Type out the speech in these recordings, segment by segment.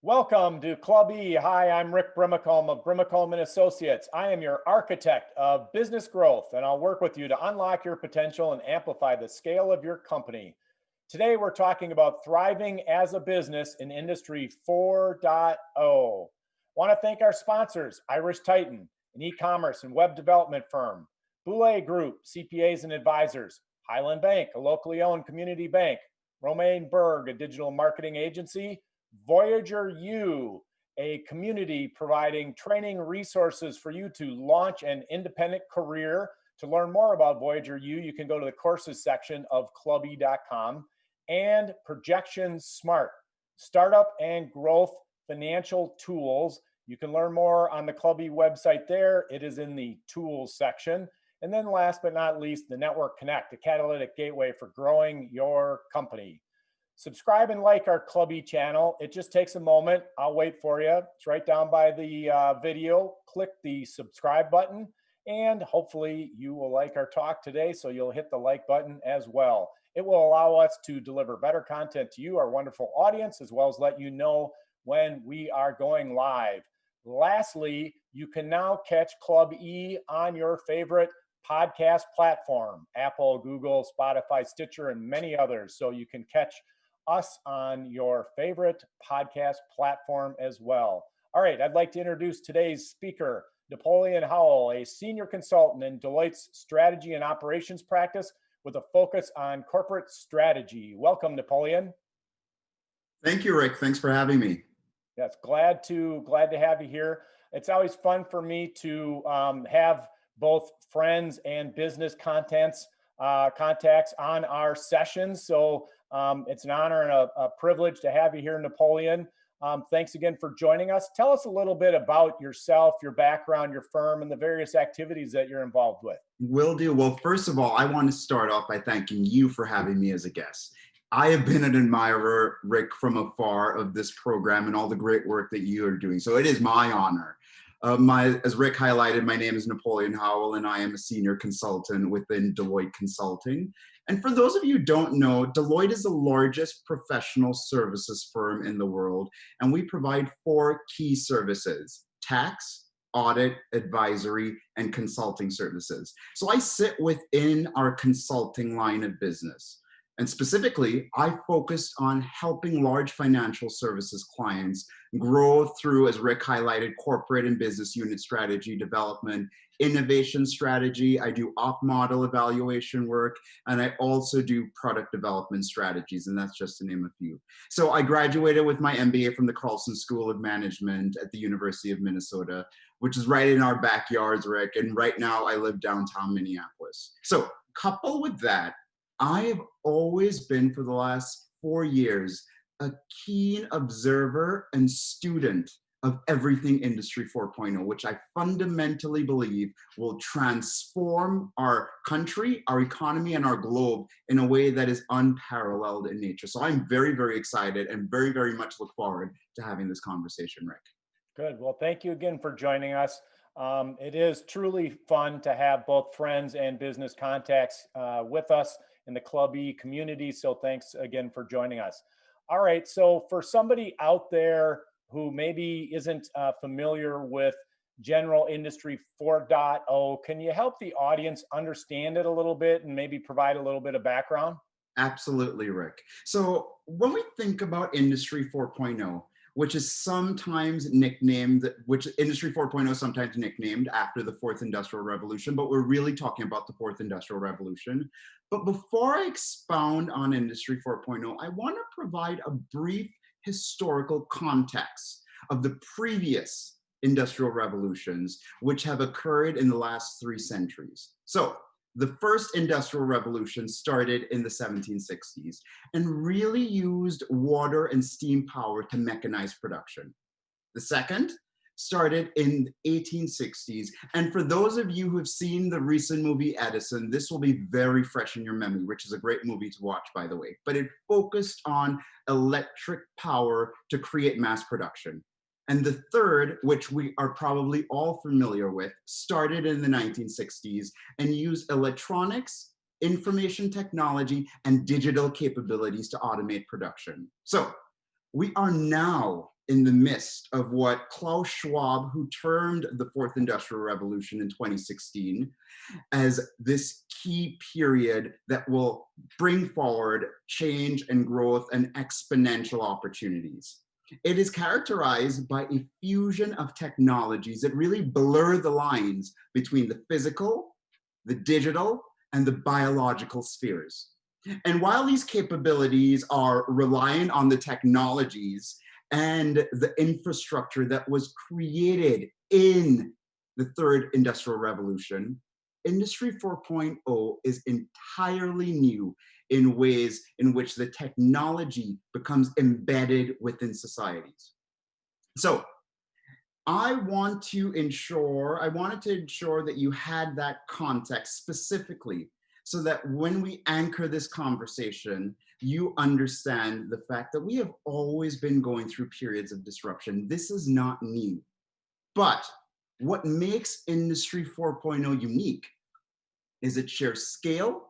Welcome to Club E. Hi, I'm Rick Brimacombe of Brimacombe and Associates. I am your architect of business growth, and I'll work with you to unlock your potential and amplify the scale of your company. Today, we're talking about thriving as a business in Industry 4.0. Want to thank our sponsors, Irish Titan, an e-commerce and web development firm, Boulay Group, CPAs and advisors, Highland Bank, a locally owned community bank, Romaine Berg, a digital marketing agency, Voyager U, a community providing training resources for you to launch an independent career. To learn more about Voyager U, you can go to the courses section of clube.com. And Projection Smart, startup and growth financial tools. You can learn more on the Club E website there. It is in the tools section. And then last but not least, the Network Connect, a catalytic gateway for growing your company. Subscribe and like our Club E channel. It just takes a moment. I'll wait for you. It's right down by the video. Click the subscribe button, and hopefully you will like our talk today, so you'll hit the like button as well. It will allow us to deliver better content to you, our wonderful audience, as well as let you know when we are going live. Lastly, you can now catch Club E on your favorite podcast platform, Apple, Google, Spotify, Stitcher, and many others. So you can catch us on your favorite podcast platform as well. All right, I'd like to introduce today's speaker, Napoleon Howell, a senior consultant in Deloitte's strategy and operations practice with a focus on corporate strategy. Welcome, Napoleon. Thank you, Rick. Thanks for having me. Yes, glad to have you here. It's always fun for me to have both friends and business contacts on our sessions. So it's an honor and a privilege to have you here, Napoleon. Thanks again for joining us. Tell us a little bit about yourself, your background, your firm, and the various activities that you're involved with. Will do. Well, first of all, I want to start off by thanking you for having me as a guest. I have been an admirer, Rick, from afar of this program and all the great work that you are doing. So it is my honor. As Rick highlighted, my name is Napoleon Howell, and I am a senior consultant within Deloitte Consulting. And for those of you who don't know, Deloitte is the largest professional services firm in the world, and we provide 4 key services: tax, audit, advisory, and consulting services. So I sit within our consulting line of business. And specifically, I focused on helping large financial services clients grow through, as Rick highlighted, corporate and business unit strategy development, innovation strategy. I do op model evaluation work, and I also do product development strategies, and that's just to name a few. So I graduated with my MBA from the Carlson School of Management at the University of Minnesota, which is right in our backyards, Rick, and right now I live downtown Minneapolis. So coupled with that, I have always been, for the last 4 years, a keen observer and student of everything Industry 4.0, which I fundamentally believe will transform our country, our economy, and our globe in a way that is unparalleled in nature. So I'm very, very excited and very, very much look forward to having this conversation, Rick. Good. Well, thank you again for joining us. It is truly fun to have both friends and business contacts with us in the Club E community. So thanks again for joining us. All right. So for somebody out there who maybe isn't familiar with General Industry 4.0, can you help the audience understand it a little bit and maybe provide a little bit of background? Absolutely, Rick. So when we think about Industry 4.0, which is sometimes nicknamed, which Industry 4.0 sometimes nicknamed after the Fourth Industrial Revolution, but we're really talking about the Fourth Industrial Revolution. But before I expound on Industry 4.0, I want to provide a brief historical context of the previous industrial revolutions, which have occurred in the last 3 centuries. So the first industrial revolution started in the 1760s and really used water and steam power to mechanize production. The second started in the 1860s. And for those of you who have seen the recent movie Edison, this will be very fresh in your memory, which is a great movie to watch, by the way. But it focused on electric power to create mass production. And the third, which we are probably all familiar with, started in the 1960s and used electronics, information technology, and digital capabilities to automate production. So we are now in the midst of what Klaus Schwab, who termed the fourth industrial revolution in 2016, as this key period that will bring forward change and growth and exponential opportunities. It is characterized by a fusion of technologies that really blur the lines between the physical, the digital, and the biological spheres. And while these capabilities are reliant on the technologies and the infrastructure that was created in the third industrial revolution, Industry 4.0 is entirely new in ways in which the technology becomes embedded within societies. So I wanted to ensure that you had that context specifically so that when we anchor this conversation, you understand the fact that we have always been going through periods of disruption. This is not new. But what makes Industry 4.0 unique is it shares scale,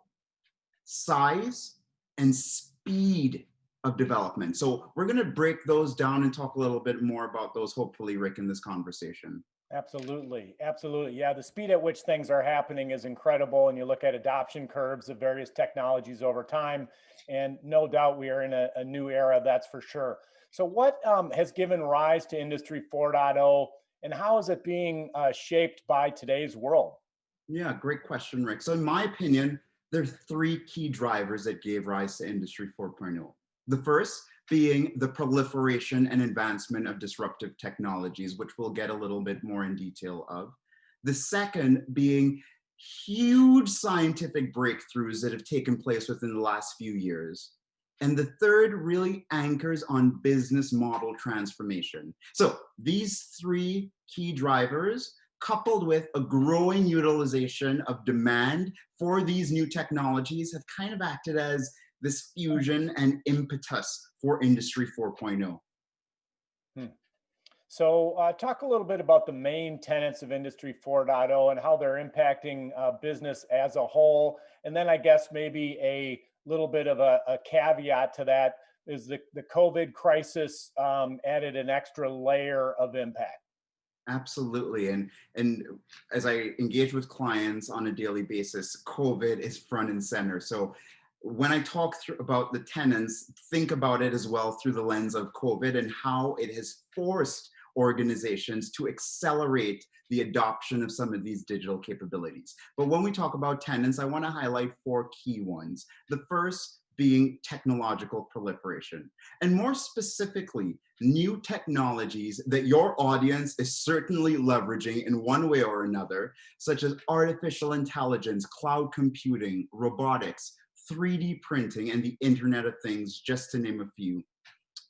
size, and speed of development. So we're going to break those down and talk a little bit more about those, hopefully, Rick, in this conversation. Absolutely. Absolutely. Yeah. The speed at which things are happening is incredible. And you look at adoption curves of various technologies over time, and no doubt we are in a new era, that's for sure. So what has given rise to Industry 4.0, and how is it being shaped by today's world? Yeah, great question, Rick. So in my opinion, there are three key drivers that gave rise to Industry 4.0. The first being the proliferation and advancement of disruptive technologies, which we'll get a little bit more in detail of. The second being huge scientific breakthroughs that have taken place within the last few years. And the third really anchors on business model transformation. So these three key drivers, coupled with a growing utilization of demand for these new technologies, have kind of acted as this fusion and impetus for Industry 4.0. So talk a little bit about the main tenets of Industry 4.0 and how they're impacting business as a whole. And then I guess maybe a little bit of a caveat to that is the COVID crisis added an extra layer of impact. Absolutely. And as I engage with clients on a daily basis, COVID is front and center. So when I talk about the tenants, think about it as well through the lens of COVID and how it has forced organizations to accelerate the adoption of some of these digital capabilities. But when we talk about tenants, I want to highlight four key ones. The first being technological proliferation, and more specifically, new technologies that your audience is certainly leveraging in one way or another, such as artificial intelligence, cloud computing, robotics, 3D printing, and the Internet of Things, just to name a few.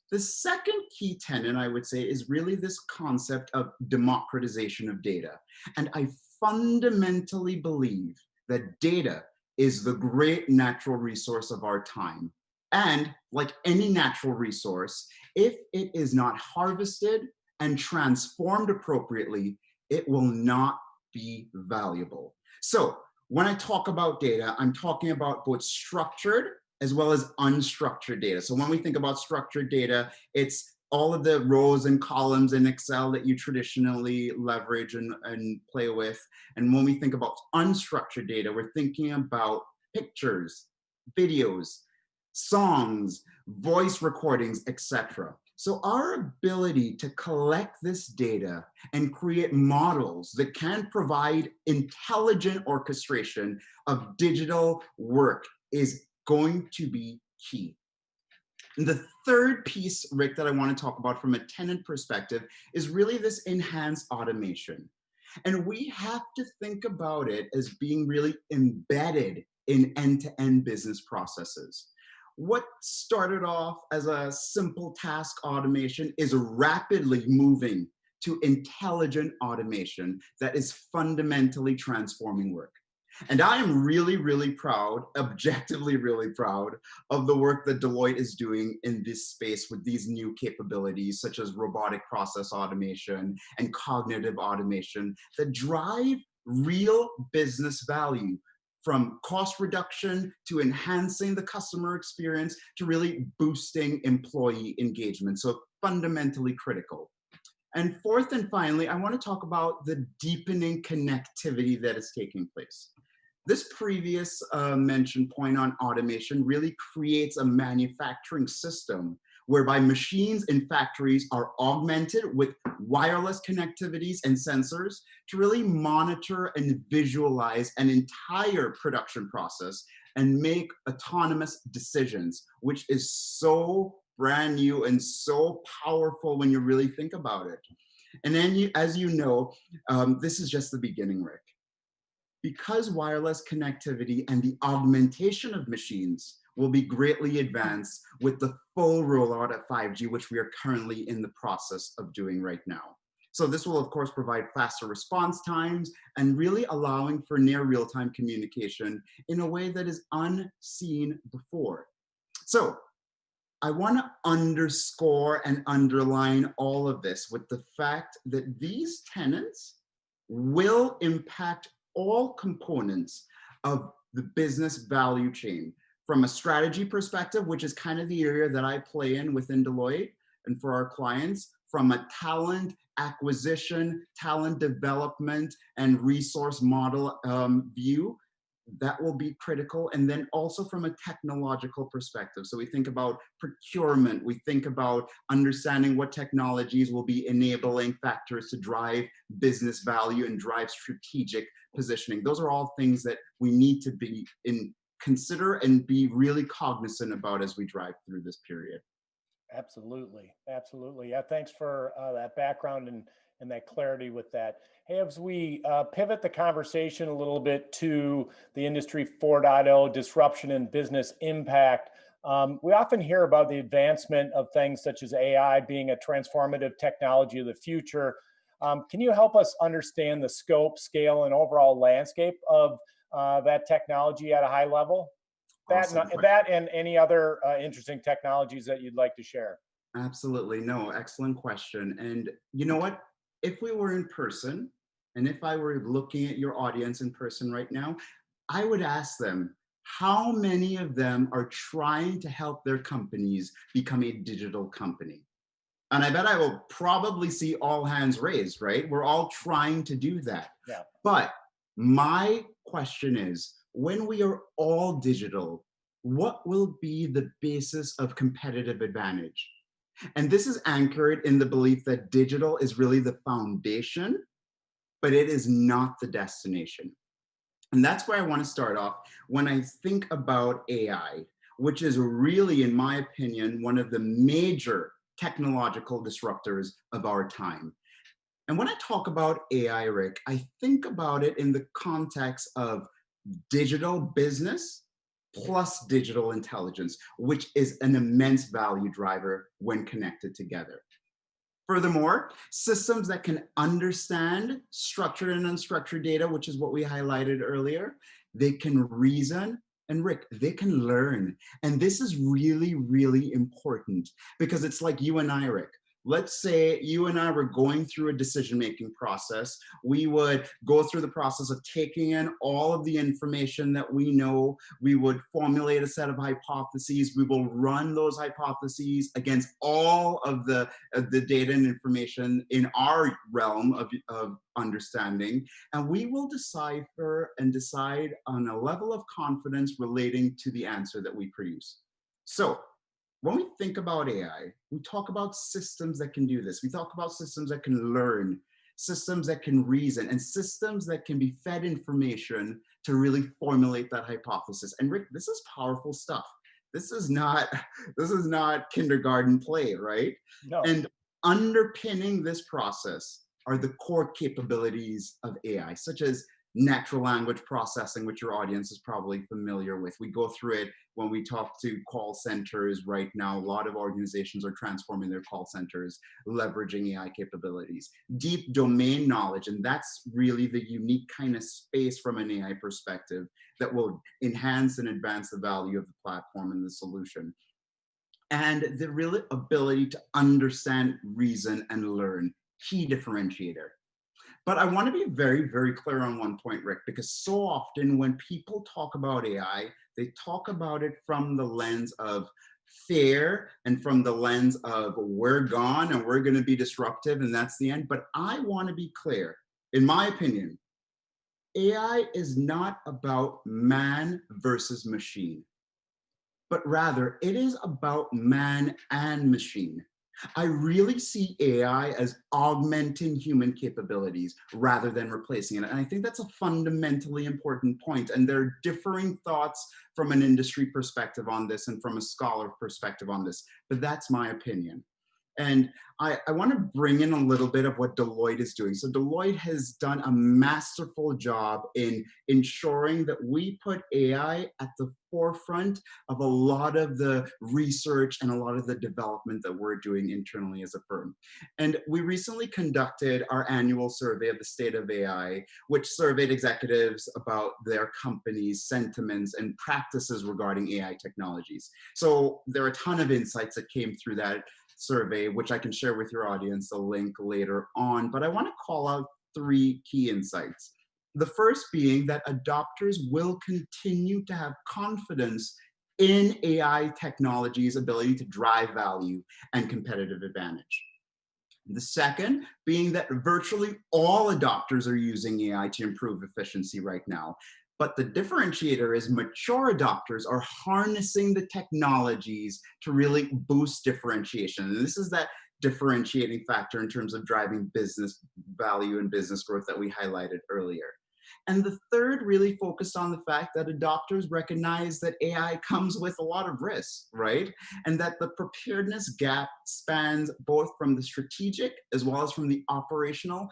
The second key tenet, I would say, is really this concept of democratization of data. And I fundamentally believe that data is the great natural resource of our time. And like any natural resource, if it is not harvested and transformed appropriately, it will not be valuable. So when I talk about data, I'm talking about both structured as well as unstructured data. So when we think about structured data, it's all of the rows and columns in Excel that you traditionally leverage and play with. And when we think about unstructured data, we're thinking about pictures, videos, songs, voice recordings, etc. So our ability to collect this data and create models that can provide intelligent orchestration of digital work is going to be key. And the third piece, Rick, that I want to talk about from a tenant perspective is really this enhanced automation. And we have to think about it as being really embedded in end-to-end business processes. What started off as a simple task automation is rapidly moving to intelligent automation that is fundamentally transforming work. And I am really, really proud, objectively really proud of the work that Deloitte is doing in this space with these new capabilities, such as robotic process automation and cognitive automation that drive real business value, from cost reduction to enhancing the customer experience to really boosting employee engagement. So fundamentally critical. And fourth and finally, I want to talk about the deepening connectivity that is taking place. This previous mentioned point on automation really creates a manufacturing system whereby machines in factories are augmented with wireless connectivities and sensors to really monitor and visualize an entire production process and make autonomous decisions, which is so brand new and so powerful when you really think about it. And then, as you know, this is just the beginning, Rick. Because wireless connectivity and the augmentation of machines will be greatly advanced with the full rollout of 5G, which we are currently in the process of doing right now. So this will, of course, provide faster response times and really allowing for near real-time communication in a way that is unseen before. So I want to underscore and underline all of this with the fact that these tenets will impact all components of the business value chain, from a strategy perspective, which is kind of the area that I play in within Deloitte and for our clients, from a talent acquisition, talent development, and resource model view. That will be critical. And then also from a technological perspective. So we think about procurement, we think about understanding what technologies will be enabling factors to drive business value and drive strategic positioning. Those are all things that we need to be consider and be really cognizant about as we drive through this period. Absolutely. Absolutely. Yeah. Thanks for that background and that clarity with that. Hey, as we pivot the conversation a little bit to the Industry 4.0 disruption and business impact, we often hear about the advancement of things such as AI being a transformative technology of the future. Can you help us understand the scope, scale, and overall landscape of that technology at a high level? Awesome. That and any other interesting technologies that you'd like to share. Absolutely. No, excellent question. And you know what? If we were in person, and if I were looking at your audience in person right now, I would ask them, how many of them are trying to help their companies become a digital company? And I bet I will probably see all hands raised, right? We're all trying to do that. Yeah. But my question is, when we are all digital, what will be the basis of competitive advantage? And this is anchored in the belief that digital is really the foundation, but it is not the destination. And that's where I want to start off when I think about AI, which is really, in my opinion, one of the major technological disruptors of our time. And when I talk about AI, Rick, I think about it in the context of digital business plus digital intelligence, which is an immense value driver when connected together. Furthermore, systems that can understand structured and unstructured data, which is what we highlighted earlier, they can reason, and Rick, they can learn. And this is really, really important because it's like you and I, Rick. Let's say you and I were going through a decision-making process. We would go through the process of taking in all of the information that we know. We would formulate a set of hypotheses. We will run those hypotheses against all of the data and information in our realm of understanding. And we will decipher and decide on a level of confidence relating to the answer that we produce. So, when we think about AI, we talk about systems that can do this. We talk about systems that can learn, systems that can reason, and systems that can be fed information to really formulate that hypothesis. And Rick, this is powerful stuff. This is not kindergarten play, right? No. And underpinning this process are the core capabilities of AI, such as natural language processing, which your audience is probably familiar with. We go through it when we talk to call centers right now. A lot of organizations are transforming their call centers, leveraging AI capabilities. Deep domain knowledge, and that's really the unique kind of space from an AI perspective that will enhance and advance the value of the platform and the solution. And the real ability to understand, reason, and learn, key differentiator. But I want to be very, very clear on one point, Rick, because so often when people talk about AI, They talk about it from the lens of fear and from the lens of we're gone and we're going to be disruptive and that's the end. But I want to be clear. In my opinion, AI is not about man versus machine, but rather it is about man and machine. I really see AI as augmenting human capabilities rather than replacing it. And I think that's a fundamentally important point. And there are differing thoughts from an industry perspective on this and from a scholar perspective on this, but that's my opinion. And I want to bring in a little bit of what Deloitte is doing. So Deloitte has done a masterful job in ensuring that we put AI at the forefront of a lot of the research and a lot of the development that we're doing internally as a firm. And we recently conducted our annual survey of the state of AI, which surveyed executives about their company's sentiments and practices regarding AI technologies. So there are a ton of insights that came through that survey, which I can share with your audience a link later on, but I want to call out 3 key insights. The first being that adopters will continue to have confidence in AI technology's ability to drive value and competitive advantage. The second being that virtually all adopters are using AI to improve efficiency right now. But the differentiator is mature adopters are harnessing the technologies to really boost differentiation. And this is that differentiating factor in terms of driving business value and business growth that we highlighted earlier. And the third really focused on the fact that adopters recognize that AI comes with a lot of risks, right? And that the preparedness gap spans both from the strategic as well as from the operational.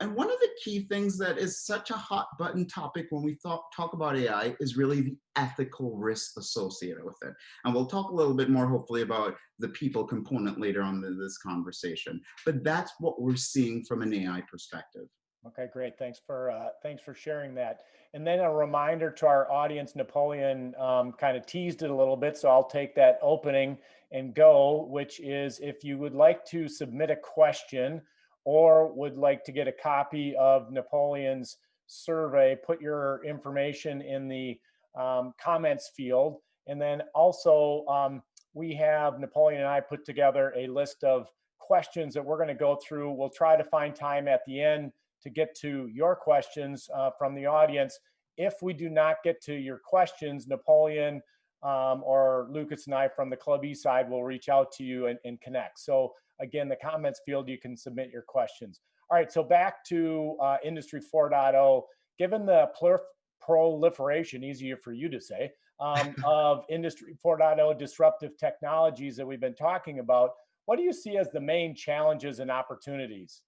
And one of the key things that is such a hot button topic when we talk about AI is really the ethical risk associated with it. And we'll talk a little bit more, hopefully, about the people component later on in this conversation. But that's what we're seeing from an AI perspective. Okay, great. Thanks for sharing that. And then a reminder to our audience, Napoleon kind of teased it a little bit, so I'll take that opening and go, which is if you would like to submit a question or would like to get a copy of Napoleon's survey, put your information in the comments field. And then also we have, Napoleon and I put together a list of questions that we're going to go through. We'll try to find time at the end to get to your questions from the audience. If we do not get to your questions, Napoleon or Lucas and I from the Club E side will reach out to you and connect. So again, the comments field, you can submit your questions. All right, so back to Industry 4.0. Given the proliferation, easier for you to say, of Industry 4.0 disruptive technologies that we've been talking about, what do you see as the main challenges and opportunities?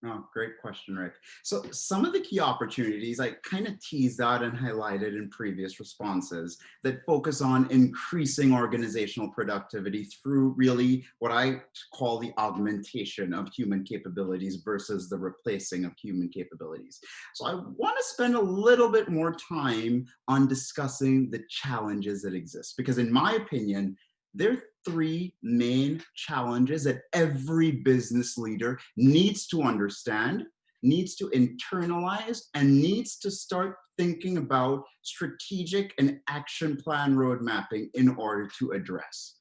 Oh, great question, Rick. So some of the key opportunities I kind of teased out and highlighted in previous responses that focus on increasing organizational productivity through really what I call the augmentation of human capabilities versus the replacing of human capabilities. So I want to spend a little bit more time on discussing the challenges that exist, because in my opinion, there are 3 main challenges that every business leader needs to understand, needs to internalize, and needs to start thinking about strategic and action plan road mapping in order to address.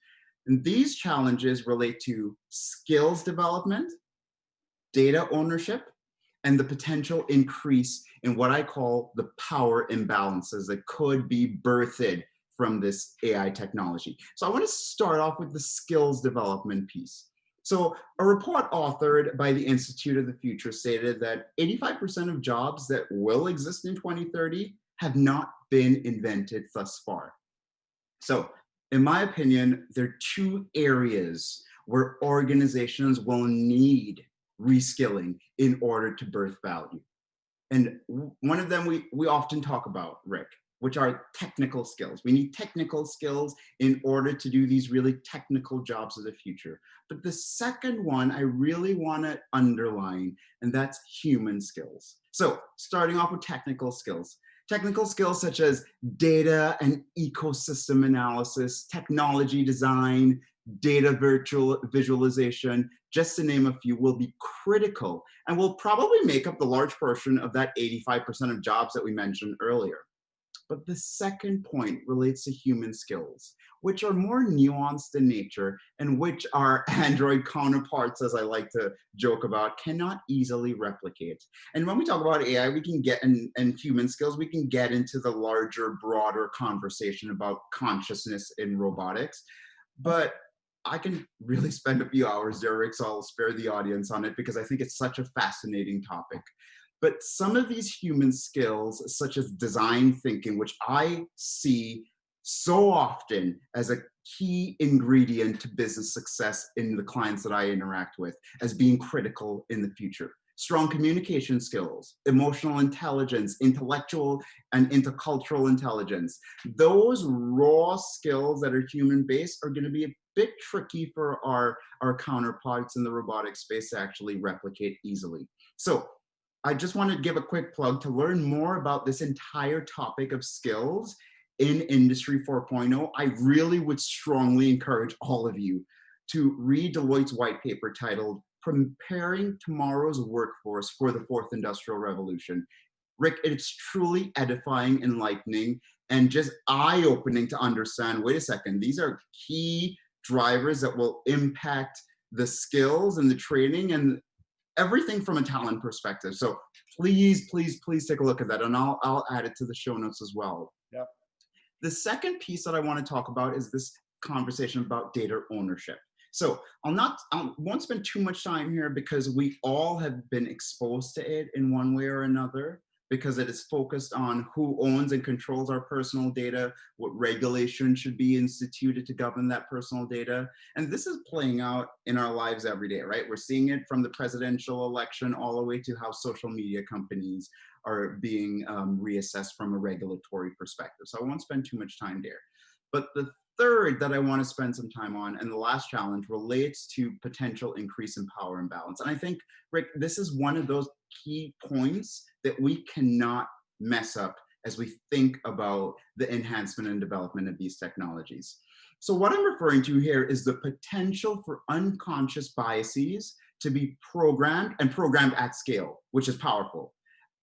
And these challenges relate to skills development, data ownership, and the potential increase in what I call the power imbalances that could be birthed from this AI technology. So I want to start off with the skills development piece. So a report authored by the Institute of the Future stated that 85% of jobs that will exist in 2030 have not been invented thus far. So in my opinion, there are 2 areas where organizations will need reskilling in order to birth value. And one of them we often talk about, Rick, which are technical skills. We need technical skills in order to do these really technical jobs of the future. But the second one I really want to underline, and that's human skills. So starting off with technical skills. Technical skills such as data and ecosystem analysis, technology design, data visualization, just to name a few, will be critical and will probably make up the large portion of that 85% of jobs that we mentioned earlier. But the second point relates to human skills, which are more nuanced in nature and which our Android counterparts, as I like to joke about, cannot easily replicate. And when we talk about AI, we can get, and human skills, we can get into the larger, broader conversation about consciousness in robotics. But I can really spend a few hours there, Rick, so I'll spare the audience on it because I think it's such a fascinating topic. But some of these human skills, such as design thinking, which I see so often as a key ingredient to business success in the clients that I interact with, as being critical in the future. Strong communication skills, emotional intelligence, intellectual and intercultural intelligence. Those raw skills that are human-based are going to be a bit tricky for our counterparts in the robotic space to actually replicate easily. So I just want to give a quick plug to learn more about this entire topic of skills in Industry 4.0. I really would strongly encourage all of you to read Deloitte's white paper titled Preparing Tomorrow's Workforce for the Fourth Industrial Revolution. Rick, it's truly edifying, enlightening, and just eye-opening to understand, wait a second, these are key drivers that will impact the skills and the training and everything from a talent perspective. So please, please, please take a look at that, and I'll add it to the show notes as well. Yep. The second piece that I want to talk about is this conversation about data ownership. So I won't spend too much time here because we all have been exposed to it in one way or another, because it is focused on who owns and controls our personal data, what regulation should be instituted to govern that personal data. And this is playing out in our lives every day, right? We're seeing it from the presidential election all the way to how social media companies are being reassessed from a regulatory perspective. So I won't spend too much time there. But the third that I want to spend some time on, and the last challenge, relates to potential increase in power imbalance. And I think, Rick, this is one of those key points that we cannot mess up as we think about the enhancement and development of these technologies. So what I'm referring to here is the potential for unconscious biases to be programmed and programmed at scale, which is powerful.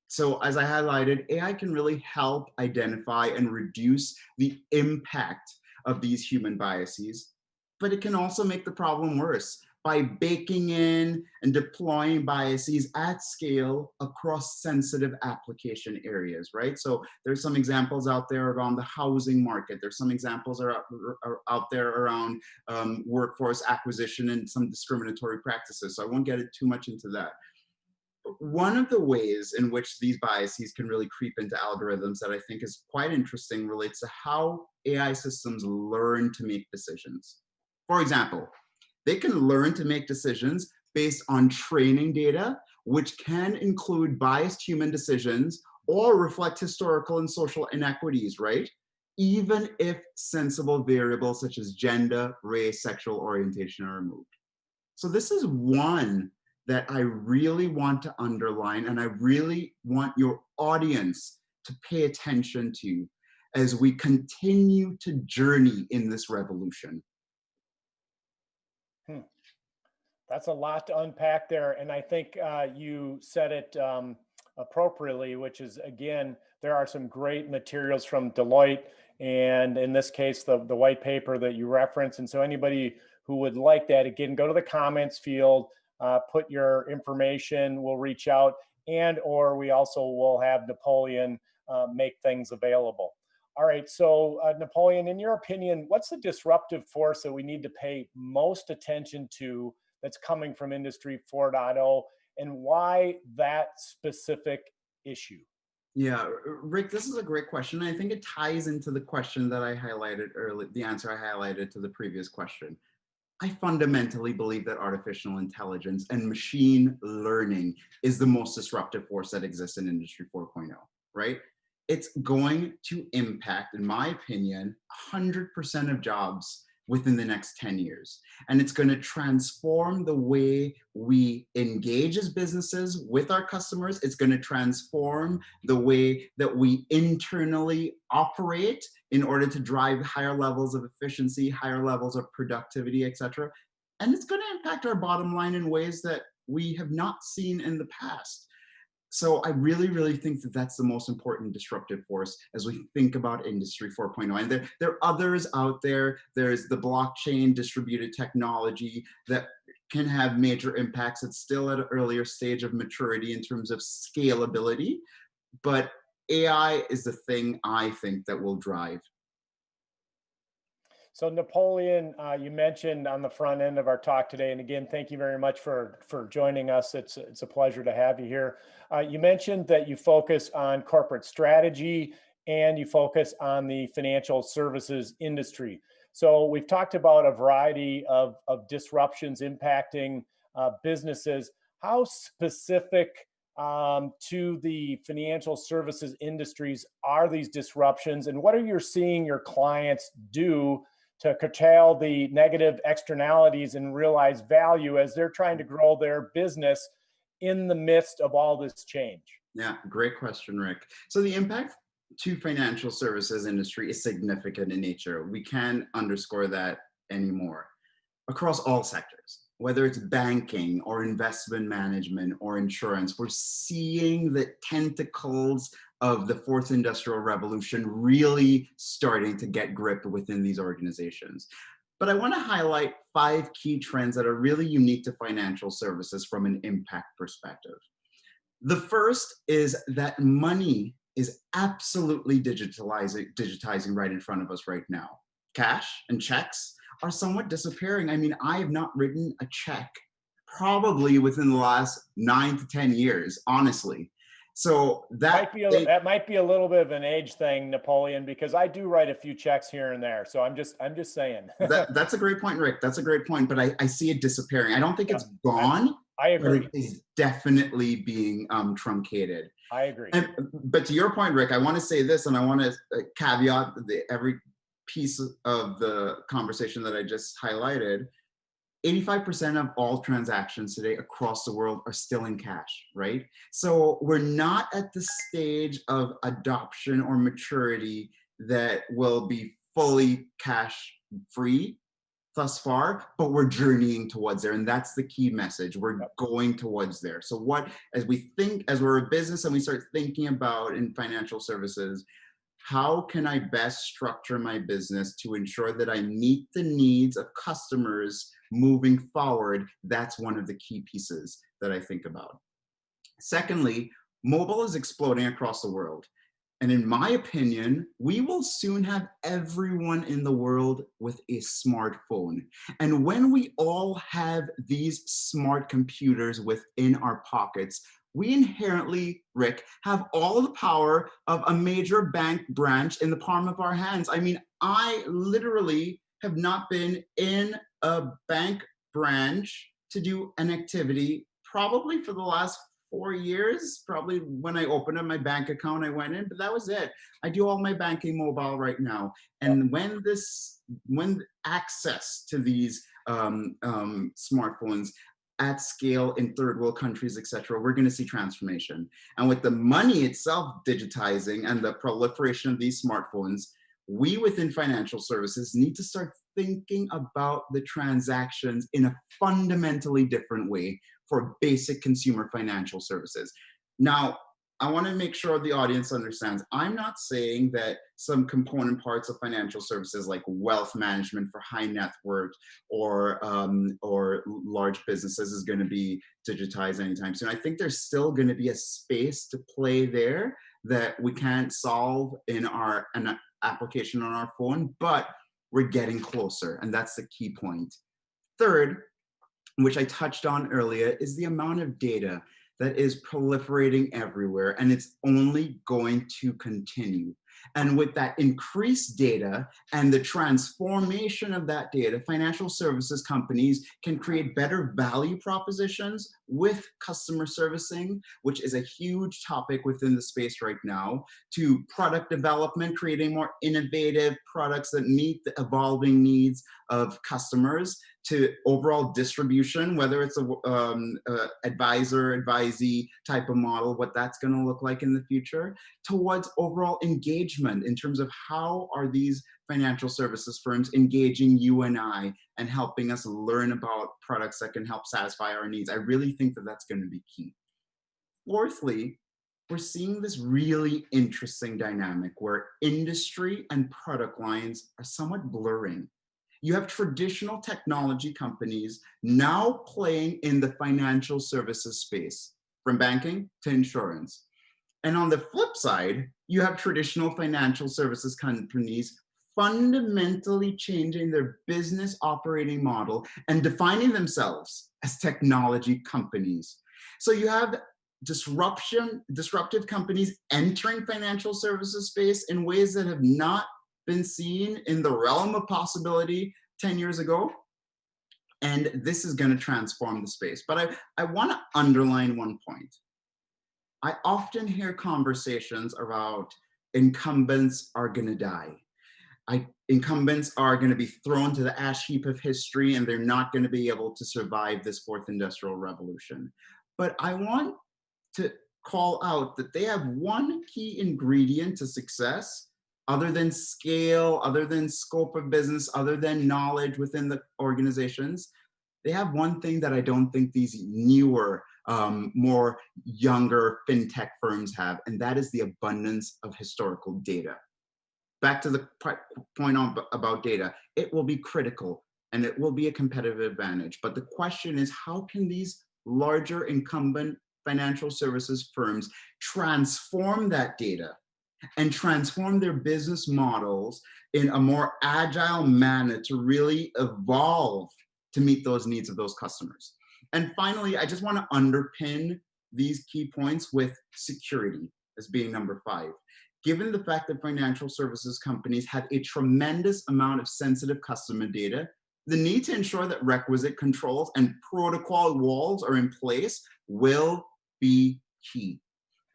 So as I highlighted, AI can really help identify and reduce the impact of these human biases, but it can also make the problem worse by baking in and deploying biases at scale across sensitive application areas, right? So there's some examples out there around the housing market. There's some examples are out there around workforce acquisition and some discriminatory practices. So I won't get too much into that. One of the ways in which these biases can really creep into algorithms that I think is quite interesting relates to how AI systems learn to make decisions. For example, they can learn to make decisions based on training data, which can include biased human decisions or reflect historical and social inequities, right? Even if sensible variables such as gender, race, sexual orientation are removed. So this is one that I really want to underline, and I really want your audience to pay attention to as we continue to journey in this revolution. That's a lot to unpack there. And I think you said it appropriately, which is, again, there are some great materials from Deloitte, and in this case, the white paper that you referenced. And so anybody who would like that, again, go to the comments field, put your information, we'll reach out, and or we also will have Napoleon make things available. All right, so Napoleon, in your opinion, what's the disruptive force that we need to pay most attention to that's coming from Industry 4.0, and why that specific issue? Yeah, Rick, this is a great question. I think it ties into the question that I highlighted earlier, the answer I highlighted to the previous question. I fundamentally believe that artificial intelligence and machine learning is the most disruptive force that exists in Industry 4.0, right? It's going to impact, in my opinion, 100% of jobs within the next 10 years. And it's going to transform the way we engage as businesses with our customers. It's going to transform the way that we internally operate in order to drive higher levels of efficiency, higher levels of productivity, et cetera. And it's going to impact our bottom line in ways that we have not seen in the past. So I really, really think that that's the most important disruptive force as we think about Industry 4.0. And there are others out there. There's the blockchain distributed technology that can have major impacts. It's still at an earlier stage of maturity in terms of scalability, but AI is the thing I think that will drive. So Napoleon, you mentioned on the front end of our talk today, and again, thank you very much for joining us. It's a pleasure to have you here. You mentioned that you focus on corporate strategy and you focus on the financial services industry. So we've talked about a variety of disruptions impacting businesses. How specific to the financial services industries are these disruptions, and what are you seeing your clients do to curtail the negative externalities and realize value as they're trying to grow their business in the midst of all this change? Yeah, great question, Rick. So the impact to financial services industry is significant in nature. We can't underscore that anymore. Across all sectors, whether it's banking or investment management or insurance, we're seeing the tentacles of the fourth industrial revolution really starting to get grip within these organizations. But I want to highlight 5 key trends that are really unique to financial services from an impact perspective. The first is that money is absolutely digitizing right in front of us right now. Cash and checks are somewhat disappearing. I mean, I have not written a check probably within the last 9 to 10 years, honestly. So that might be a little bit of an age thing, Napoleon, because I do write a few checks here and there. So I'm just saying. That's a great point, Rick. That's a great point, but I see it disappearing. I don't think it's gone. I agree. But it is definitely being truncated. I agree. But to your point, Rick, I want to say this, and I want to caveat every piece of the conversation that I just highlighted. 85% of all transactions today across the world are still in cash, right? So we're not at the stage of adoption or maturity that will be fully cash free thus far, but we're journeying towards there. And that's the key message. We're going towards there. So as we're a business and we start thinking about in financial services, how can I best structure my business to ensure that I meet the needs of customers moving forward? That's one of the key pieces that I think about. Secondly, mobile is exploding across the world. And in my opinion, we will soon have everyone in the world with a smartphone. And when we all have these smart computers within our pockets, we inherently, Rick, have all the power of a major bank branch in the palm of our hands. I mean, I literally have not been in a bank branch to do an activity probably for the last 4 years. Probably when I opened up my bank account, I went in, but that was it. I do all my banking mobile right now. And when access to these smartphones at scale in third world countries, etc., we're going to see transformation. And with the money itself digitizing and the proliferation of these smartphones, we within financial services need to start thinking about the transactions in a fundamentally different way for basic consumer financial services. Now, I want to make sure the audience understands, I'm not saying that some component parts of financial services like wealth management for high net worth or large businesses is going to be digitized anytime soon. I think there's still going to be a space to play there that we can't solve in an application on our phone, but we're getting closer, and that's the key point. Third, which I touched on earlier, is the amount of data that is proliferating everywhere, and it's only going to continue. And with that increased data and the transformation of that data, financial services companies can create better value propositions with customer servicing, which is a huge topic within the space right now, to product development, creating more innovative products that meet the evolving needs of customers, to overall distribution, whether it's a advisor, advisee type of model, what that's going to look like in the future, towards overall engagement in terms of how are these financial services firms engaging you and I and helping us learn about products that can help satisfy our needs. I really think that that's going to be key. Fourthly, we're seeing this really interesting dynamic where industry and product lines are somewhat blurring. You have traditional technology companies now playing in the financial services space, from banking to insurance. And on the flip side, you have traditional financial services companies fundamentally changing their business operating model and defining themselves as technology companies. So you have disruptive companies entering financial services space in ways that have not been seen in the realm of possibility 10 years ago. And this is going to transform the space. But I want to underline one point. I often hear conversations about incumbents are going to die. Incumbents are going to be thrown to the ash heap of history and they're not going to be able to survive this fourth industrial revolution. But I want to call out that they have one key ingredient to success other than scale, other than scope of business, other than knowledge within the organizations. They have one thing that I don't think these newer, more younger fintech firms have, and that is the abundance of historical data. Back to the point about data, it will be critical and it will be a competitive advantage. But the question is, how can these larger incumbent financial services firms transform that data and transform their business models in a more agile manner to really evolve to meet those needs of those customers? And finally, I just want to underpin these key points with security as being number 5. Given the fact that financial services companies have a tremendous amount of sensitive customer data, the need to ensure that requisite controls and protocol walls are in place will be key.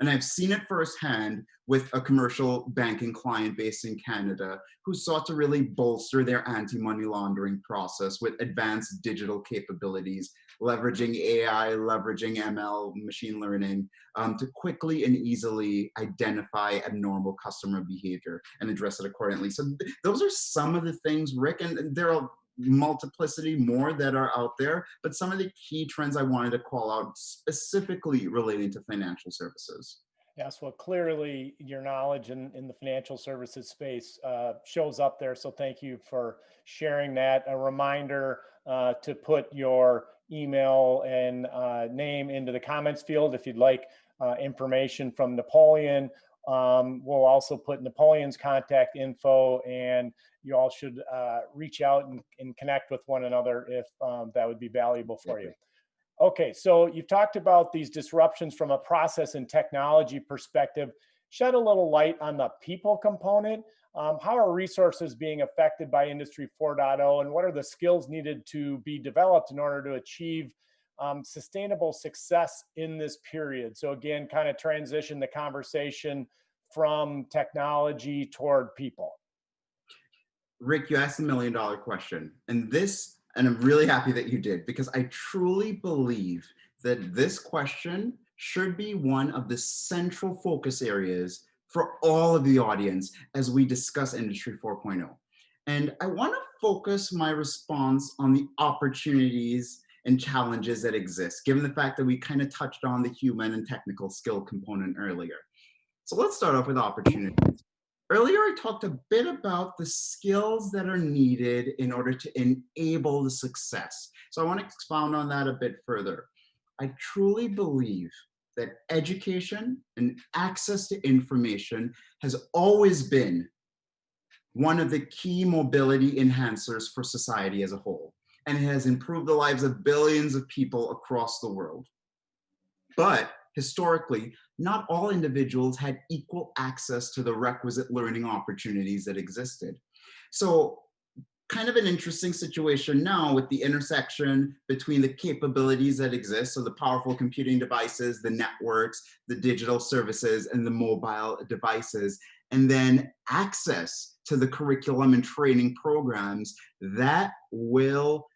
And I've seen it firsthand with a commercial banking client based in Canada who sought to really bolster their anti-money laundering process with advanced digital capabilities, leveraging AI, leveraging ML, machine learning, to quickly and easily identify abnormal customer behavior and address it accordingly. So those are some of the things, Rick, and there are multiplicity more that are out there, but some of the key trends I wanted to call out specifically relating to financial services. Yes, well, clearly your knowledge in the financial services space shows up there. So thank you for sharing that. A reminder to put your email and name into the comments field if you'd like information from Napoleon. We'll also put Napoleon's contact info, and you all should reach out and connect with one another if that would be valuable for you. Okay, so you've talked about these disruptions from a process and technology perspective. Shed a little light on the people component. How are resources being affected by Industry 4.0, and what are the skills needed to be developed in order to achieve sustainable success in this period? So again, kind of transition the conversation from technology toward people. Rick, you asked $1 million question, and I'm really happy that you did, because I truly believe that this question should be one of the central focus areas for all of the audience as we discuss Industry 4.0. And I want to focus my response on the opportunities and challenges that exist, given the fact that we kind of touched on the human and technical skill component earlier. So let's start off with opportunities. Earlier, I talked a bit about the skills that are needed in order to enable the success. So I want to expound on that a bit further. I truly believe that education and access to information has always been one of the key mobility enhancers for society as a whole, and it has improved the lives of billions of people across the world. But historically, not all individuals had equal access to the requisite learning opportunities that existed. So kind of an interesting situation now with the intersection between the capabilities that exist, so the powerful computing devices, the networks, the digital services, and the mobile devices, and then access to the curriculum and training programs that will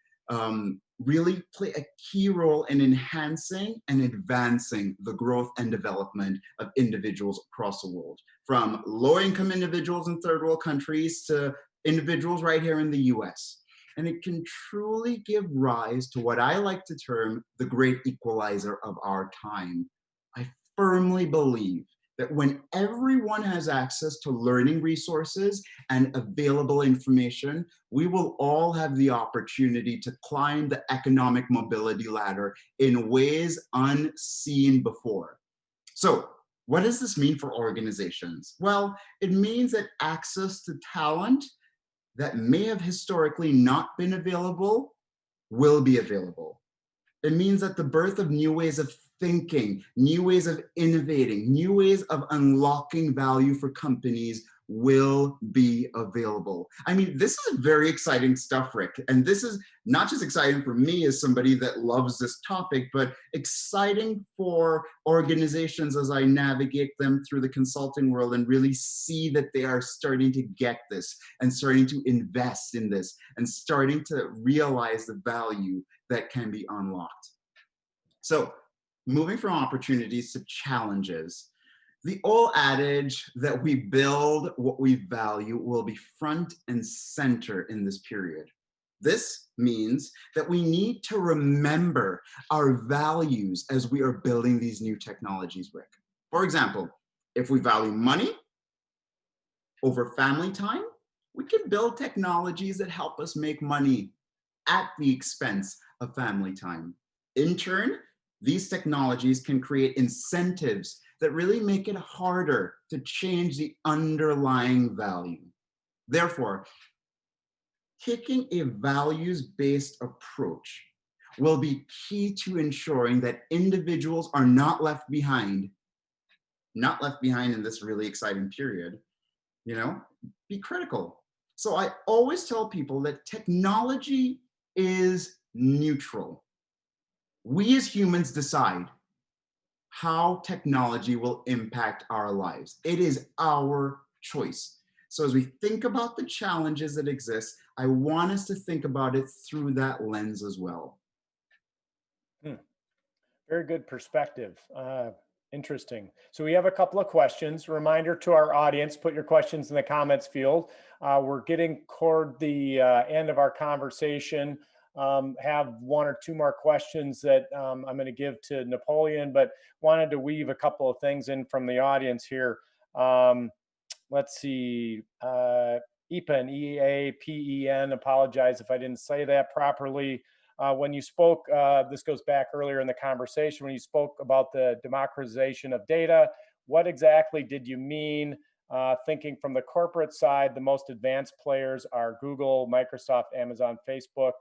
really play a key role in enhancing and advancing the growth and development of individuals across the world, from low-income individuals in third world countries to individuals right here in the US. And it can truly give rise to what I like to term the great equalizer of our time. I firmly believe that when everyone has access to learning resources and available information, we will all have the opportunity to climb the economic mobility ladder in ways unseen before. So, what does this mean for organizations? Well, it means that access to talent that may have historically not been available will be available. It means that the birth of new ways of thinking, new ways of innovating, new ways of unlocking value for companies will be available. I mean, this is very exciting stuff, Rick. And this is not just exciting for me as somebody that loves this topic, but exciting for organizations as I navigate them through the consulting world and really see that they are starting to get this and starting to invest in this and starting to realize the value that can be unlocked. So, moving from opportunities to challenges, the old adage that we build what we value will be front and center in this period. This means that we need to remember our values as we are building these new technologies, Rick. For example, if we value money over family time, we can build technologies that help us make money at the expense of family time. In turn, these technologies can create incentives that really make it harder to change the underlying value. Therefore, taking a values-based approach will be key to ensuring that individuals are not left behind in this really exciting period. Be critical. So I always tell people that technology is neutral. We as humans decide how technology will impact our lives. It is our choice. So as we think about the challenges that exist, I want us to think about it through that lens as well. Very good perspective. Interesting. So we have a couple of questions. Reminder to our audience, put your questions in the comments field. We're getting toward the end of our conversation. Have one or two more questions that I'm going to give to Napoleon, but wanted to weave a couple of things in from the audience here. Let's see. EPEN, E-A-P-E-N, apologize if I didn't say that properly. When you spoke, this goes back earlier in the conversation, when you spoke about the democratization of data, what exactly did you mean? Thinking from the corporate side, the most advanced players are Google, Microsoft, Amazon, Facebook,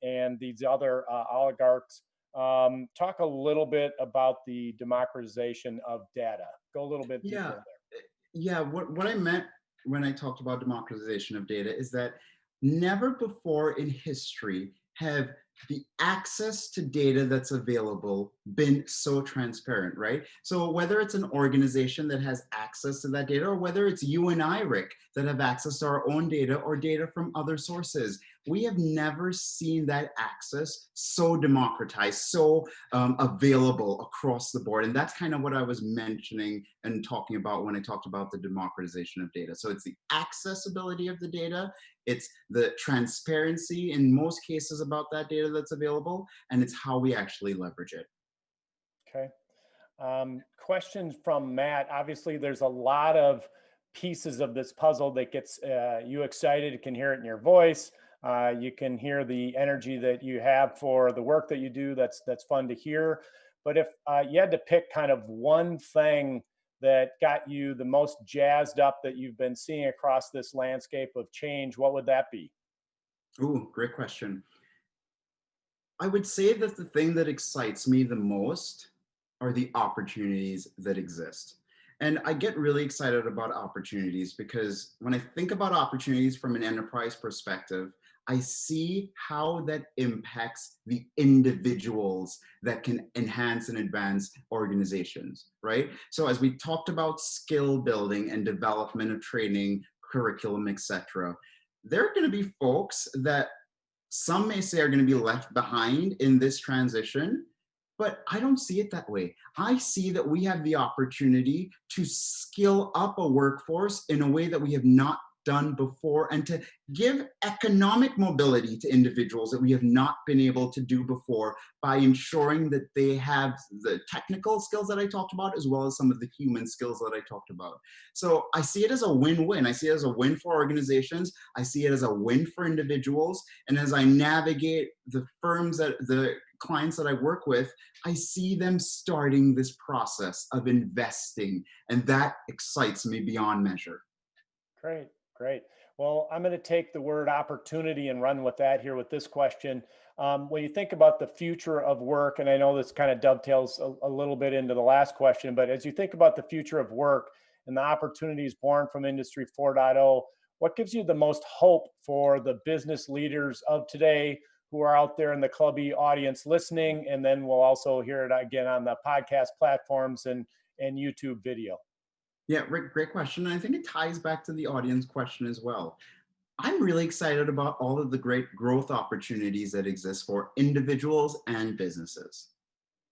and these other oligarchs. Talk a little bit about the democratization of data. Go a little bit deeper in there. Yeah, what I meant when I talked about democratization of data is that never before in history have the access to data that's available been so transparent, right? So whether it's an organization that has access to that data, or whether it's you and I, Rick, that have access to our own data or data from other sources, we have never seen that access so democratized, so available across the board. And that's kind of what I was mentioning and talking about when I talked about the democratization of data. So it's the accessibility of the data, it's the transparency in most cases about that data that's available, and it's how we actually leverage it. Okay. Questions from Matt. Obviously, there's a lot of pieces of this puzzle that gets you excited. You can hear it in your voice. You can hear the energy that you have for the work that you do. That's fun to hear. But if you had to pick kind of one thing that got you the most jazzed up that you've been seeing across this landscape of change, what would that be? Ooh, great question. I would say that the thing that excites me the most are the opportunities that exist. And I get really excited about opportunities because when I think about opportunities from an enterprise perspective, I see how that impacts the individuals that can enhance and advance organizations, right? So as we talked about skill building and development of training, curriculum, etc., there are going to be folks that some may say are going to be left behind in this transition, but I don't see it that way. I see that we have the opportunity to skill up a workforce in a way that we have not done before, and to give economic mobility to individuals that we have not been able to do before by ensuring that they have the technical skills that I talked about, as well as some of the human skills that I talked about. So I see it as a win-win. I see it as a win for organizations. I see it as a win for individuals. And as I navigate the firms the clients that I work with, I see them starting this process of investing, and that excites me beyond measure. Great, great. Well, I'm going to take the word opportunity and run with that here with this question. When you think about the future of work, and I know this kind of dovetails a little bit into the last question, but as you think about the future of work and the opportunities born from Industry 4.0, what gives you the most hope for the business leaders of today who are out there in the Clubby audience listening? And then we'll also hear it again on the podcast platforms and YouTube video. Yeah, Rick, great question. And I think it ties back to the audience question as well. I'm really excited about all of the great growth opportunities that exist for individuals and businesses.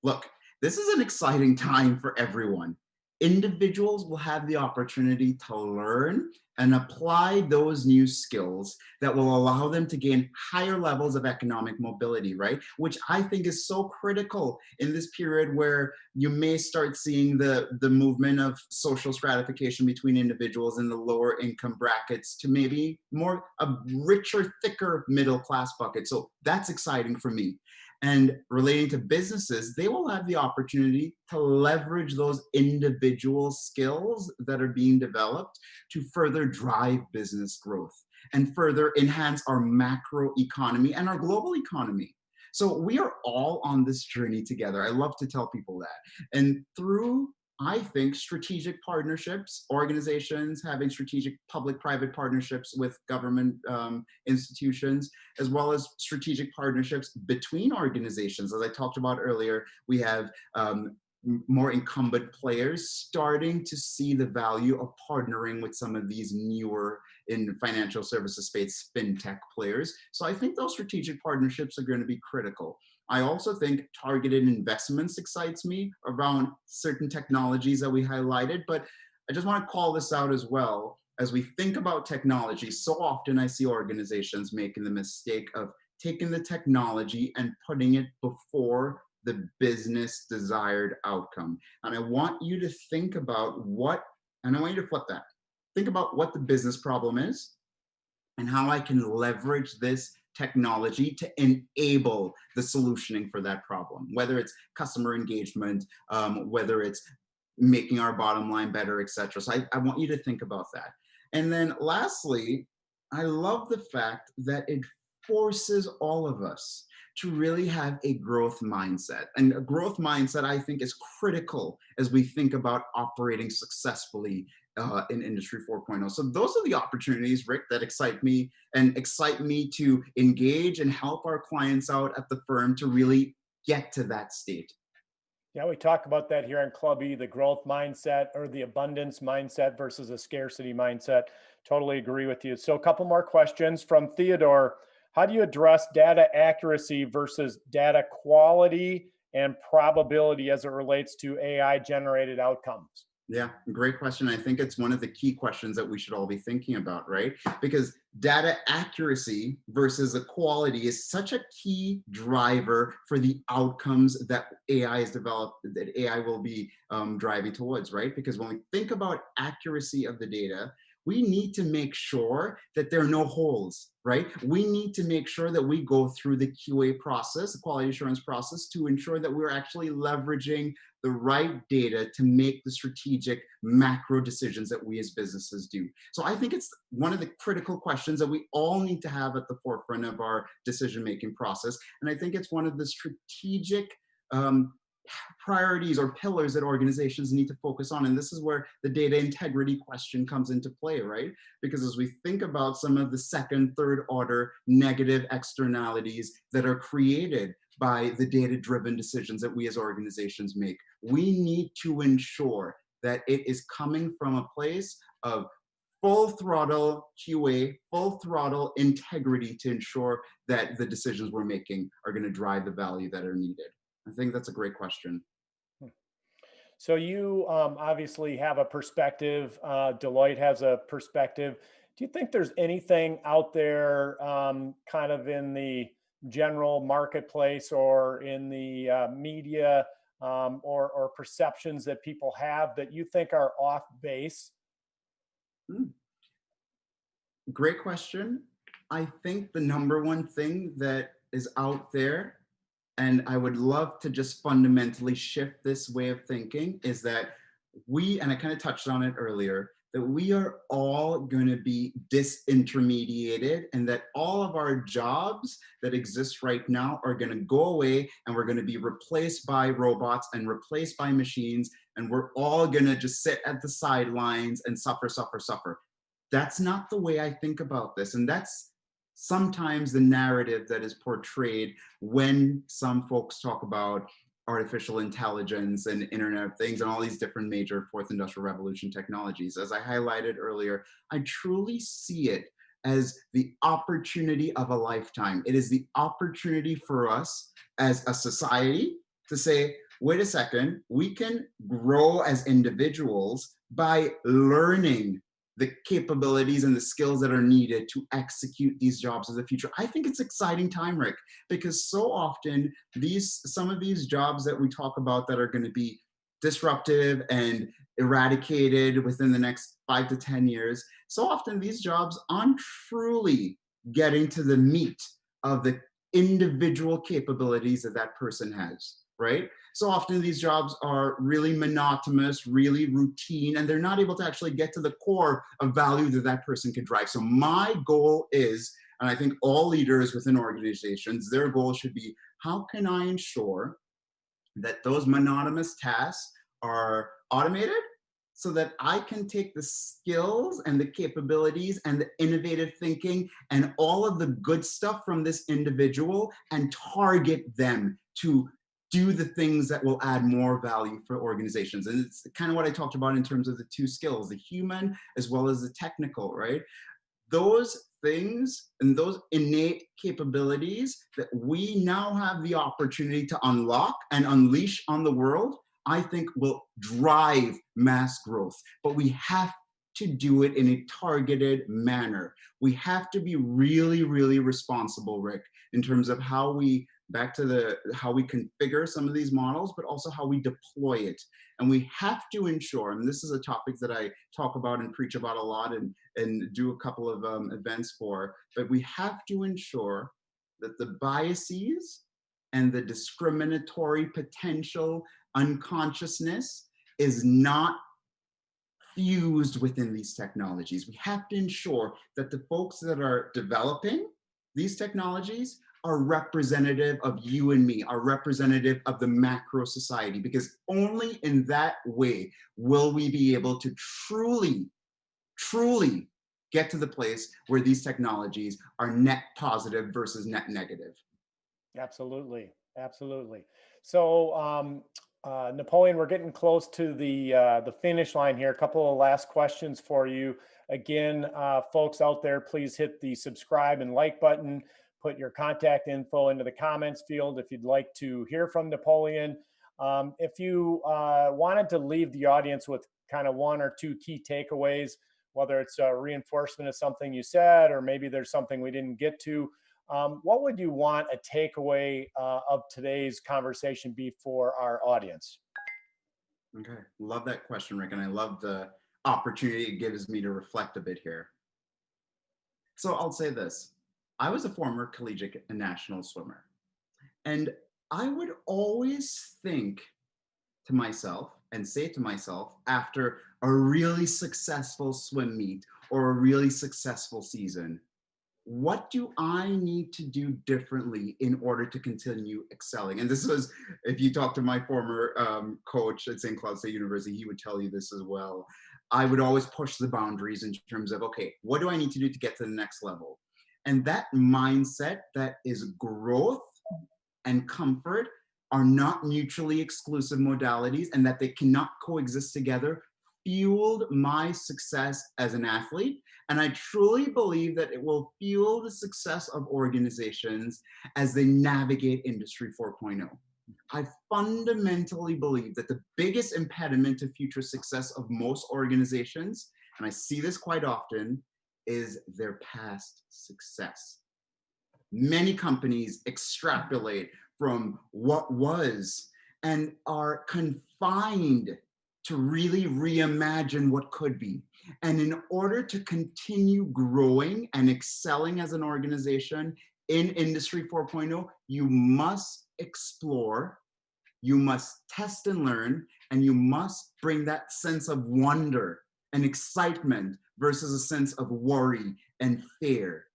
Look, this is an exciting time for everyone. Individuals will have the opportunity to learn and apply those new skills that will allow them to gain higher levels of economic mobility, right? Which I think is so critical in this period where you may start seeing the movement of social stratification between individuals in the lower income brackets to maybe more a richer, thicker middle class bucket. So that's exciting for me. And relating to businesses, they will have the opportunity to leverage those individual skills that are being developed to further drive business growth and further enhance our macro economy and our global economy. So we are all on this journey together. I love to tell people that. And through, I think, strategic partnerships, organizations having strategic public-private partnerships with government institutions, as well as strategic partnerships between organizations. As I talked about earlier, we have more incumbent players starting to see the value of partnering with some of these newer in financial services space fintech players. So I think those strategic partnerships are going to be critical. I also think targeted investments excites me around certain technologies that we highlighted, but I just want to call this out as well. As we think about technology, so often I see organizations making the mistake of taking the technology and putting it before the business desired outcome. And I want you to think about and I want you to flip that. Think about what the business problem is and how I can leverage this technology to enable the solutioning for that problem, whether it's customer engagement, whether it's making our bottom line better, et cetera. So I want you to think about that. And then lastly, I love the fact that it forces all of us to really have a growth mindset. And a growth mindset, I think, is critical as we think about operating successfully in Industry 4.0. So those are the opportunities, Rick, that excite me to engage and help our clients out at the firm to really get to that state. Yeah, we talk about that here in Clubby, the growth mindset or the abundance mindset versus a scarcity mindset. Totally agree with you. So a couple more questions from Theodore. How do you address data accuracy versus data quality and probability as it relates to AI generated outcomes? Yeah, great question. I think it's one of the key questions that we should all be thinking about, right? Because data accuracy versus the quality is such a key driver for the outcomes that AI is developed, that AI will be driving towards, right? Because when we think about accuracy of the data, we need to make sure that there are no holes, right? We need to make sure that we go through the QA process, the quality assurance process, to ensure that we're actually leveraging the right data to make the strategic macro decisions that we as businesses do. So I think it's one of the critical questions that we all need to have at the forefront of our decision-making process. And I think it's one of the strategic priorities or pillars that organizations need to focus on. And this is where the data integrity question comes into play, right? Because as we think about some of the second, third order negative externalities that are created by the data-driven decisions that we as organizations make, we need to ensure that it is coming from a place of full throttle QA, full throttle integrity to ensure that the decisions we're making are going to drive the value that are needed. I think that's a great question. So you obviously have a perspective. Deloitte has a perspective. Do you think there's anything out there kind of in the general marketplace or in the media or perceptions that people have that you think are off base? Hmm, great question. I think the number one thing that is out there, and I would love to just fundamentally shift this way of thinking, is that we, and I kind of touched on it earlier, that we are all going to be disintermediated, and that all of our jobs that exist right now are going to go away, and we're going to be replaced by robots and replaced by machines, and we're all going to just sit at the sidelines and suffer, suffer, suffer. That's not the way I think about this. And that's sometimes the narrative that is portrayed when some folks talk about artificial intelligence and Internet of Things and all these different major fourth industrial revolution technologies. As I highlighted earlier, I truly see it as the opportunity of a lifetime. It is the opportunity for us as a society to say, wait a second, we can grow as individuals by learning the capabilities and the skills that are needed to execute these jobs of the future. I think it's exciting time, Rick, because so often some of these jobs that we talk about that are going to be disruptive and eradicated within the next 5 to 10 years, so often these jobs aren't truly getting to the meat of the individual capabilities that that person has, right? So often these jobs are really monotonous, really routine, and they're not able to actually get to the core of value that that person could drive. So my goal is, and I think all leaders within organizations, their goal should be, how can I ensure that those monotonous tasks are automated so that I can take the skills and the capabilities and the innovative thinking and all of the good stuff from this individual and target them to do the things that will add more value for organizations. And it's kind of what I talked about in terms of the two skills, the human as well as the technical, right? Those things and those innate capabilities that we now have the opportunity to unlock and unleash on the world, I think will drive mass growth. But we have to do it in a targeted manner. We have to be really, really responsible, Rick, in terms of how we, back to how we configure some of these models, but also how we deploy it. And we have to ensure, and this is a topic that I talk about and preach about a lot and do a couple of events for, but we have to ensure that the biases and the discriminatory potential unconsciousness is not fused within these technologies. We have to ensure that the folks that are developing these technologies are representative of you and me, are representative of the macro society, because only in that way will we be able to truly, truly get to the place where these technologies are net positive versus net negative. Absolutely, absolutely. So, Napoleon, we're getting close to the finish line here. A couple of last questions for you. Again, folks out there, please hit the subscribe and like button. Put your contact info into the comments field if you'd like to hear from Napoleon. If you wanted to leave the audience with kind of one or two key takeaways, whether it's a reinforcement of something you said, or maybe there's something we didn't get to, what would you want a takeaway of today's conversation be for our audience? Okay, love that question, Rick, and I love the opportunity it gives me to reflect a bit here. So I'll say this. I was a former collegiate and national swimmer, and I would always think to myself and say to myself after a really successful swim meet or a really successful season, what do I need to do differently in order to continue excelling? And this was, if you talk to my former coach at St. Cloud State University, he would tell you this as well. I would always push the boundaries in terms of, okay, what do I need to do to get to the next level? And that mindset that is growth and comfort are not mutually exclusive modalities and that they cannot coexist together fueled my success as an athlete. And I truly believe that it will fuel the success of organizations as they navigate Industry 4.0. I fundamentally believe that the biggest impediment to future success of most organizations, and I see this quite often, is their past success. Many companies extrapolate from what was and are confined to really reimagine what could be. And in order to continue growing and excelling as an organization in Industry 4.0, you must explore, you must test and learn, and you must bring that sense of wonder and excitement versus a sense of worry and fear.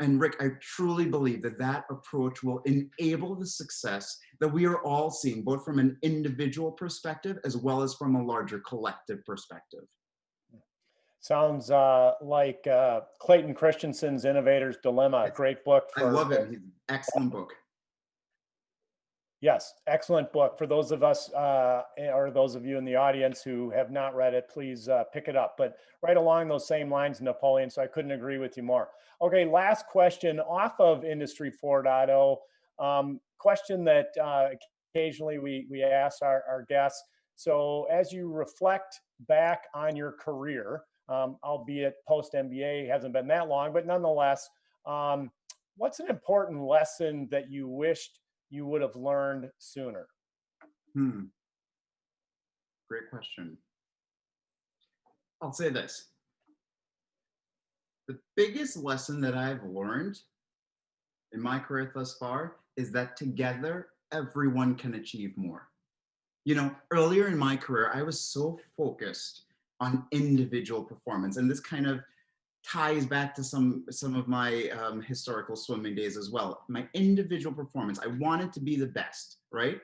And Rick, I truly believe that that approach will enable the success that we are all seeing, both from an individual perspective as well as from a larger collective perspective. Sounds like Clayton Christensen's Innovator's Dilemma. Great book. I love it. He's an excellent book. Yes, excellent book. For those of us or those of you in the audience who have not read it, please pick it up. But right along those same lines, Napoleon, so I couldn't agree with you more. Okay, last question off of Industry 4.0, question that occasionally we ask our guests. So as you reflect back on your career, albeit post-MBA, hasn't been that long, but nonetheless, what's an important lesson that you wished you would have learned sooner? Great question. I'll say this. The biggest lesson that I've learned in my career thus far is that together, everyone can achieve more. You know, earlier in my career, I was so focused on individual performance, and this kind of ties back to some of my historical swimming days as well. My individual performance, I wanted to be the best, right?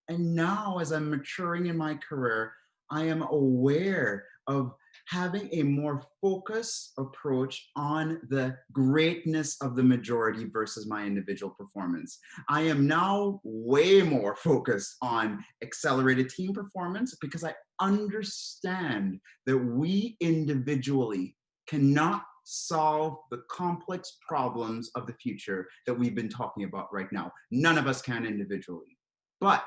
And now as I'm maturing in my career, I am aware of having a more focused approach on the greatness of the majority versus my individual performance. I am now way more focused on accelerated team performance because I understand that we individually cannot solve the complex problems of the future that we've been talking about right now. None of us can individually, but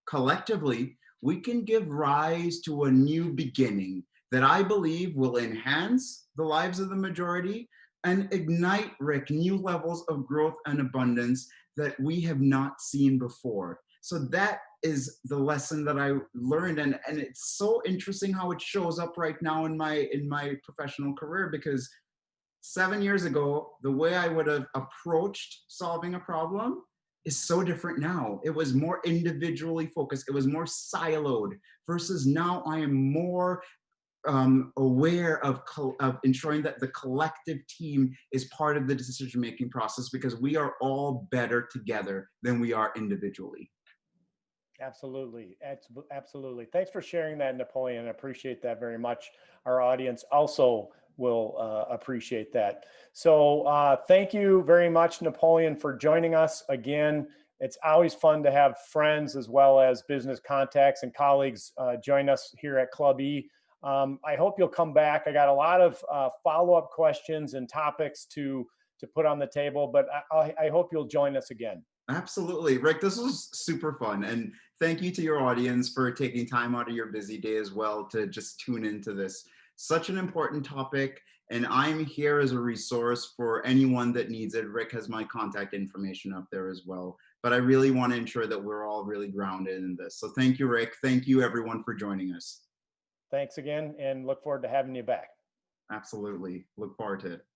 collectively, we can give rise to a new beginning that I believe will enhance the lives of the majority and ignite, Rick, new levels of growth and abundance that we have not seen before. So that is the lesson that I learned, and it's so interesting how it shows up right now in my professional career, because 7 years ago, the way I would have approached solving a problem is so different now. It was more individually focused. It was more siloed versus now I am more aware of ensuring that the collective team is part of the decision-making process, because we are all better together than we are individually. Absolutely. Absolutely. Thanks for sharing that, Napoleon. I appreciate that very much. Our audience also will appreciate that. So thank you very much, Napoleon, for joining us again. It's always fun to have friends as well as business contacts and colleagues join us here at Club E. I hope you'll come back. I got a lot of follow-up questions and topics to put on the table, but I hope you'll join us again. Absolutely. Rick, this was super fun. And thank you to your audience for taking time out of your busy day as well to just tune into this. Such an important topic. And I'm here as a resource for anyone that needs it. Rick has my contact information up there as well. But I really want to ensure that we're all really grounded in this. So thank you, Rick. Thank you, everyone, for joining us. Thanks again, and look forward to having you back. Absolutely. Look forward to it.